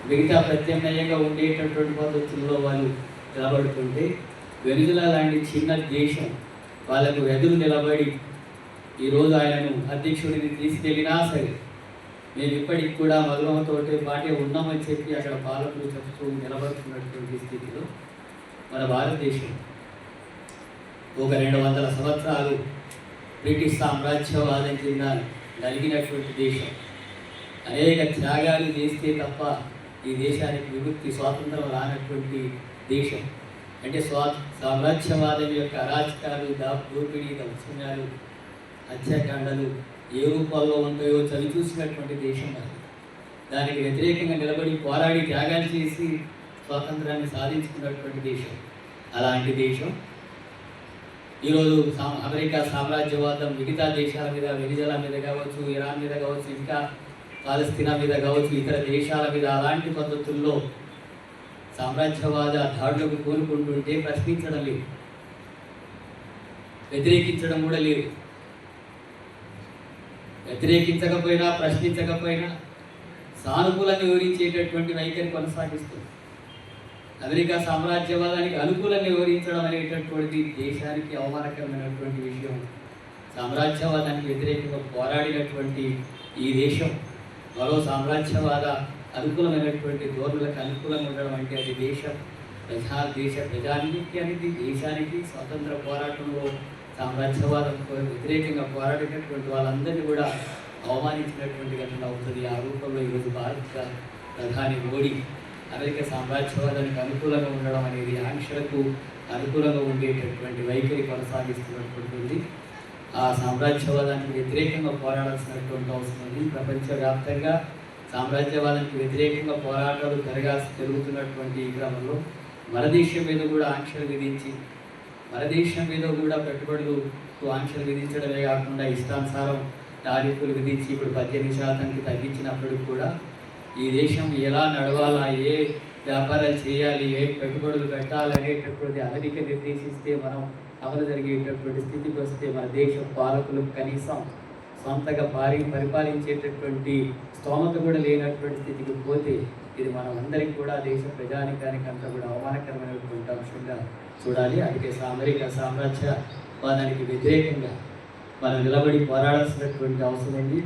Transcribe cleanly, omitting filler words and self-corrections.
మిగతా ప్రత్యామ్నాయంగా ఉండేటటువంటి పద్ధతుల్లో వాళ్ళు నిలబడుతుంటే, వెనిజులా లాంటి చిన్న దేశం వాళ్ళకు ఎదురు నిలబడి ఈరోజు ఆయనను అధ్యక్షుడిని తీసుకెళ్ళినా సరే మేము ఇప్పటికి కూడా మధురమతో పాటే ఉన్నామని చెప్పి అక్కడ పాలకులు చెప్తూ నిలబడుతున్నటువంటి స్థితిలో మన భారతదేశం ఒక 200 సంవత్సరాలు బ్రిటిష్ సామ్రాజ్యవాదం కింద నలిగినటువంటి దేశం. అనేక త్యాగాలు చేస్తే తప్ప ఈ దేశానికి విముక్తి స్వాతంత్రం రానటువంటి దేశం. అంటే సామ్రాజ్యవాదం యొక్క అరాచకాలు, దోపిడీ, దౌర్జన్యాలు, హత్యాకాండలు ఏ రూపాల్లో ఉంటాయో చవి చూసినటువంటి దేశం అది. దానికి వ్యతిరేకంగా నిలబడి పోరాడి త్యాగాలు చేసి స్వాతంత్రాన్ని సాధించుకున్నటువంటి దేశం. అలాంటి దేశం ఈరోజు అమెరికా సామ్రాజ్యవాదం మిగతా దేశాల మీద, వెనిజులా మీద కావచ్చు, ఇరాన్ మీద కావచ్చు, ఇంకా పాలస్తీనా మీద కావచ్చు, ఇతర దేశాల మీద అలాంటి పద్ధతుల్లో సామ్రాజ్యవాద దాడులకు కోరుకుంటుంటే ప్రశ్నించడం లేదు, వ్యతిరేకించడం కూడా లేదు. వ్యతిరేకించకపోయినా, ప్రశ్నించకపోయినా సానుకూలంగా వివరించేటటువంటి వైఖరి కొనసాగిస్తుంది. అమెరికా సామ్రాజ్యవాదానికి అనుకూలంగా వివరించడం అనేటటువంటి దేశానికి అవమానకరమైనటువంటి విషయం. సామ్రాజ్యవాదానికి వ్యతిరేకంగా పోరాడినటువంటి ఈ దేశం మరో సామ్రాజ్యవాద అనుకూలమైనటువంటి ధోరణులకు అనుకూలంగా ఉండడం అంటే అది దేశ ప్రజానికి దేశానికి స్వాతంత్ర పోరాటంలో సామ్రాజ్యవాదంతో వ్యతిరేకంగా పోరాడినటువంటి వాళ్ళందరినీ కూడా అవమానించినటువంటి ఘటన అవుతుంది. ఆ రూపంలో ఈరోజు భారత ప్రధాని మోడీ అమెరికా సామ్రాజ్యవాదానికి అనుకూలంగా ఉండడం అనేది, ఆంక్షలకు అనుకూలంగా ఉండేటటువంటి వైఖరి కొనసాగిస్తున్నటువంటి ఆ సామ్రాజ్యవాదానికి వ్యతిరేకంగా పోరాడాల్సినటువంటి అవసరం ఉంది. ప్రపంచవ్యాప్తంగా సామ్రాజ్యవాదానికి వ్యతిరేకంగా పోరాటాలు జరుగుతున్నటువంటి ఈ క్రమంలో మన దేశం మీద కూడా ఆంక్షలు విధించి, మన దేశం మీద కూడా పెట్టుబడులకు ఆంక్షలు విధించడమే కాకుండా ఇష్టానుసారం టారిఫ్లు విధించి ఇప్పుడు 18% తగ్గించినప్పుడు కూడా ఈ దేశం ఎలా నడవాలా, ఏ వ్యాపారాలు చేయాలి, ఏ పెట్టుబడులు పెట్టాలి అనేటటువంటి అమెరికా నిర్దేశిస్తే మనం అమలు జరిగేటటువంటి స్థితికి వస్తే మన దేశ పాలకులు కనీసం సొంతగా పరిపాలించేటటువంటి స్తోమత కూడా లేనటువంటి స్థితికి పోతే ఇది మనం అందరికీ కూడా దేశ ప్రజానికానికి అంతా కూడా అవమానకరమైనటువంటి అంశంగా చూడాలి. అందుకే అమెరికా సామ్రాజ్యవాదానికి వ్యతిరేకంగా మనం నిలబడి పోరాడాల్సినటువంటి అవసరం ఉంది.